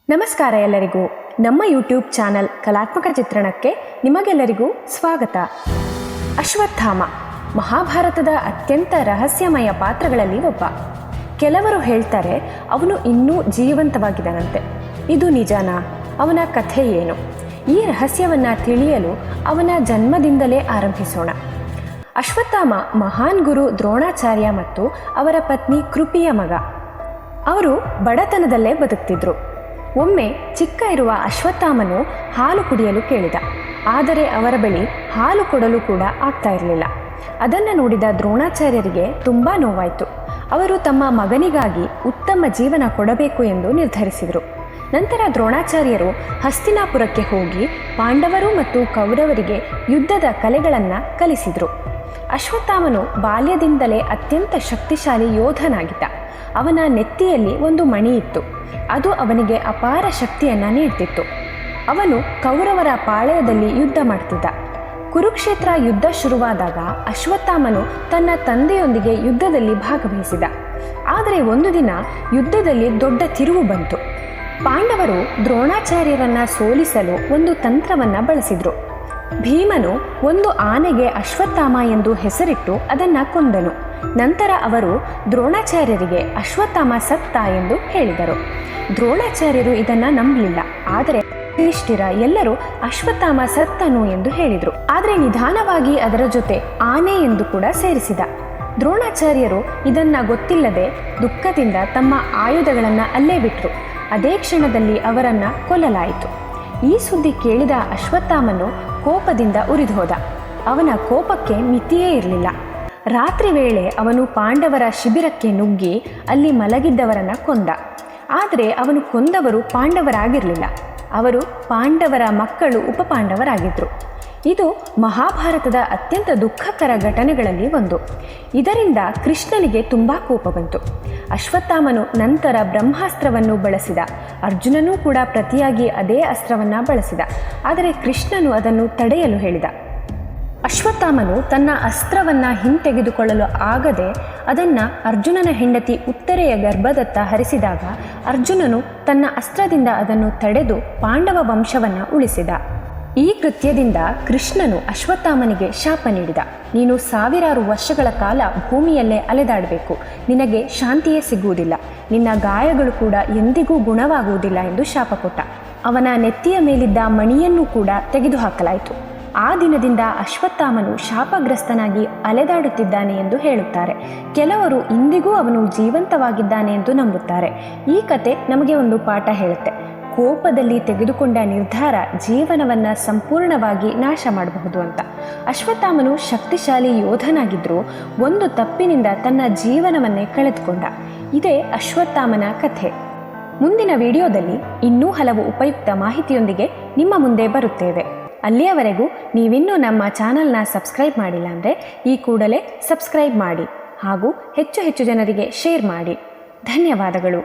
ನಮಸ್ಕಾರ ಎಲ್ಲರಿಗೂ. ನಮ್ಮ ಯೂಟ್ಯೂಬ್ ಚಾನಲ್ ಕಲಾತ್ಮಕ ಚಿತ್ರಣಕ್ಕೆ ನಿಮಗೆಲ್ಲರಿಗೂ ಸ್ವಾಗತ. ಅಶ್ವತ್ಥಾಮ ಮಹಾಭಾರತದ ಅತ್ಯಂತ ರಹಸ್ಯಮಯ ಪಾತ್ರಗಳಲ್ಲಿ ಒಬ್ಬ. ಕೆಲವರು ಹೇಳ್ತಾರೆ ಅವನು ಇನ್ನೂ ಜೀವಂತವಾಗಿದ್ದಾನಂತೆ. ಇದು ನಿಜನಾ? ಅವನ ಕಥೆ ಏನು? ಈ ರಹಸ್ಯವನ್ನು ತಿಳಿಯಲು ಅವನ ಜನ್ಮದಿಂದಲೇ ಆರಂಭಿಸೋಣ. ಅಶ್ವತ್ಥಾಮ ಮಹಾನ್ ಗುರು ದ್ರೋಣಾಚಾರ್ಯ ಮತ್ತು ಅವರ ಪತ್ನಿ ಕೃಪಿಯ ಮಗ. ಅವರು ಬಡತನದಲ್ಲೇ ಬದುಕ್ತಿದ್ರು. ಒಮ್ಮೆ ಚಿಕ್ಕ ಇರುವ ಅಶ್ವತ್ಥಾಮನು ಹಾಲು ಕುಡಿಯಲು ಕೇಳಿದ. ಆದರೆ ಅವರ ಬಳಿ ಹಾಲು ಕೊಡಲು ಕೂಡ ಆಗ್ತಾ ಇರಲಿಲ್ಲ. ಅದನ್ನು ನೋಡಿದ ದ್ರೋಣಾಚಾರ್ಯರಿಗೆ ತುಂಬ ನೋವಾಯಿತು. ಅವರು ತಮ್ಮ ಮಗನಿಗಾಗಿ ಉತ್ತಮ ಜೀವನ ಕೊಡಬೇಕು ಎಂದು ನಿರ್ಧರಿಸಿದರು. ನಂತರ ದ್ರೋಣಾಚಾರ್ಯರು ಹಸ್ತಿನಾಪುರಕ್ಕೆ ಹೋಗಿ ಪಾಂಡವರು ಮತ್ತು ಕೌರವರಿಗೆ ಯುದ್ಧದ ಕಲೆಗಳನ್ನು ಕಲಿಸಿದರು. ಅಶ್ವತ್ಥಾಮನು ಬಾಲ್ಯದಿಂದಲೇ ಅತ್ಯಂತ ಶಕ್ತಿಶಾಲಿ ಯೋಧನಾಗಿದ್ದ. ಅವನ ನೆತ್ತಿಯಲ್ಲಿ ಒಂದು ಮಣಿ ಇತ್ತು. ಅದು ಅವನಿಗೆ ಅಪಾರ ಶಕ್ತಿಯನ್ನು ನೀಡ್ತಿತ್ತು. ಅವನು ಕೌರವರ ಪಾಳೆಯದಲ್ಲಿ ಯುದ್ಧ ಮಾಡ್ತಿದ್ದ. ಕುರುಕ್ಷೇತ್ರ ಯುದ್ಧ ಶುರುವಾದಾಗ ಅಶ್ವತ್ಥಾಮನು ತನ್ನ ತಂದೆಯೊಂದಿಗೆ ಯುದ್ಧದಲ್ಲಿ ಭಾಗವಹಿಸಿದ. ಆದರೆ ಒಂದು ದಿನ ಯುದ್ಧದಲ್ಲಿ ದೊಡ್ಡ ತಿರುವು ಬಂತು. ಪಾಂಡವರು ದ್ರೋಣಾಚಾರ್ಯರನ್ನು ಸೋಲಿಸಲು ಒಂದು ತಂತ್ರವನ್ನು ಬಳಸಿದರು. ಭೀಮನು ಒಂದು ಆನೆಗೆ ಅಶ್ವತ್ಥಾಮ ಎಂದು ಹೆಸರಿಟ್ಟು ಅದನ್ನು ಕೊಂದನು. ನಂತರ ಅವರು ದ್ರೋಣಾಚಾರ್ಯರಿಗೆ ಅಶ್ವತ್ಥಾಮ ಸತ್ತ ಎಂದು ಹೇಳಿದರು. ದ್ರೋಣಾಚಾರ್ಯರು ಇದನ್ನು ನಂಬಲಿಲ್ಲ. ಆದರೆ ಯುಧಿಷ್ಠಿರ ಎಲ್ಲರೂ ಅಶ್ವತ್ಥಾಮ ಸತ್ತನು ಎಂದು ಹೇಳಿದರು. ಆದರೆ ನಿಧಾನವಾಗಿ ಅದರ ಜೊತೆ ಆನೆ ಎಂದು ಕೂಡ ಸೇರಿಸಿದ. ದ್ರೋಣಾಚಾರ್ಯರು ಇದನ್ನು ಗೊತ್ತಿಲ್ಲದೆ ದುಃಖದಿಂದ ತಮ್ಮ ಆಯುಧಗಳನ್ನು ಅಲ್ಲೇ ಬಿಟ್ಟರು. ಅದೇ ಕ್ಷಣದಲ್ಲಿ ಅವರನ್ನು ಕೊಲ್ಲಲಾಯಿತು. ಈ ಸುದ್ದಿ ಕೇಳಿದ ಅಶ್ವತ್ಥಾಮನು ಕೋಪದಿಂದ ಉರಿದೋದ. ಅವನ ಕೋಪಕ್ಕೆ ಮಿತಿಯೇ ಇರಲಿಲ್ಲ. ರಾತ್ರಿ ವೇಳೆ ಅವನು ಪಾಂಡವರ ಶಿಬಿರಕ್ಕೆ ನುಗ್ಗಿ ಅಲ್ಲಿ ಮಲಗಿದ್ದವರನ್ನು ಕೊಂದ. ಆದರೆ ಅವನು ಕೊಂದವರು ಪಾಂಡವರಾಗಿರಲಿಲ್ಲ. ಅವರು ಪಾಂಡವರ ಮಕ್ಕಳು ಉಪಪಾಂಡವರಾಗಿದ್ದರು. ಇದು ಮಹಾಭಾರತದ ಅತ್ಯಂತ ದುಃಖಕರ ಘಟನೆಗಳಲ್ಲಿ ಒಂದು. ಇದರಿಂದ ಕೃಷ್ಣನಿಗೆ ತುಂಬ ಕೋಪ ಬಂತು. ಅಶ್ವತ್ಥಾಮನು ನಂತರ ಬ್ರಹ್ಮಾಸ್ತ್ರವನ್ನು ಬಳಸಿದ. ಅರ್ಜುನನೂ ಕೂಡ ಪ್ರತಿಯಾಗಿ ಅದೇ ಅಸ್ತ್ರವನ್ನು ಬಳಸಿದ. ಆದರೆ ಕೃಷ್ಣನು ಅದನ್ನು ತಡೆಯಲು ಹೇಳಿದ. ಅಶ್ವತ್ಥಾಮನು ತನ್ನ ಅಸ್ತ್ರವನ್ನು ಹಿಂತೆಗೆದುಕೊಳ್ಳಲು ಆಗದೆ ಅದನ್ನು ಅರ್ಜುನನ ಹೆಂಡತಿ ಉತ್ತರೆಯ ಗರ್ಭದತ್ತ ಹರಿಸಿದಾಗ ಅರ್ಜುನನು ತನ್ನ ಅಸ್ತ್ರದಿಂದ ಅದನ್ನು ತಡೆದು ಪಾಂಡವ ವಂಶವನ್ನು ಉಳಿಸಿದ. ಈ ಕೃತ್ಯದಿಂದ ಕೃಷ್ಣನು ಅಶ್ವತ್ಥಾಮನಿಗೆ ಶಾಪ ನೀಡಿದ. ನೀನು ಸಾವಿರಾರು ವರ್ಷಗಳ ಕಾಲ ಭೂಮಿಯಲ್ಲೇ ಅಲೆದಾಡಬೇಕು. ನಿನಗೆ ಶಾಂತಿಯೇ ಸಿಗುವುದಿಲ್ಲ. ನಿನ್ನ ಗಾಯಗಳು ಕೂಡ ಎಂದಿಗೂ ಗುಣವಾಗುವುದಿಲ್ಲ ಎಂದು ಶಾಪ ಕೊಟ್ಟ. ಅವನ ನೆತ್ತಿಯ ಮೇಲಿದ್ದ ಮಣಿಯನ್ನು ಕೂಡ ತೆಗೆದುಹಾಕಲಾಯಿತು. ಆ ದಿನದಿಂದ ಅಶ್ವತ್ಥಾಮನು ಶಾಪಗ್ರಸ್ತನಾಗಿ ಅಲೆದಾಡುತ್ತಿದ್ದಾನೆ ಎಂದು ಹೇಳುತ್ತಾರೆ. ಕೆಲವರು ಇಂದಿಗೂ ಅವನು ಜೀವಂತವಾಗಿದ್ದಾನೆ ಎಂದು ನಂಬುತ್ತಾರೆ. ಈ ಕತೆ ನಮಗೆ ಒಂದು ಪಾಠ ಹೇಳುತ್ತೆ. ಕೋಪದಲ್ಲಿ ತೆಗೆದುಕೊಂಡ ನಿರ್ಧಾರ ಜೀವನವನ್ನು ಸಂಪೂರ್ಣವಾಗಿ ನಾಶ ಮಾಡಬಹುದು ಅಂತ. ಅಶ್ವತ್ಥಾಮನು ಶಕ್ತಿಶಾಲಿ ಯೋಧನಾಗಿದ್ದರೂ ಒಂದು ತಪ್ಪಿನಿಂದ ತನ್ನ ಜೀವನವನ್ನೇ ಕಳೆದುಕೊಂಡ. ಇದೇ ಅಶ್ವತ್ಥಾಮನ ಕಥೆ. ಮುಂದಿನ ವಿಡಿಯೋದಲ್ಲಿ ಇನ್ನೂ ಹಲವು ಉಪಯುಕ್ತ ಮಾಹಿತಿಯೊಂದಿಗೆ ನಿಮ್ಮ ಮುಂದೆ ಬರುತ್ತೇವೆ. ಅಲ್ಲಿಯವರೆಗೂ ನೀವಿನ್ನೂ ನಮ್ಮ ಚಾನಲ್ನ ಸಬ್ಸ್ಕ್ರೈಬ್ ಮಾಡಿಲ್ಲ ಅಂದರೆ ಈ ಕೂಡಲೇ ಸಬ್ಸ್ಕ್ರೈಬ್ ಮಾಡಿ ಹಾಗೂ ಹೆಚ್ಚು ಜನರಿಗೆ ಶೇರ್ ಮಾಡಿ. ಧನ್ಯವಾದಗಳು.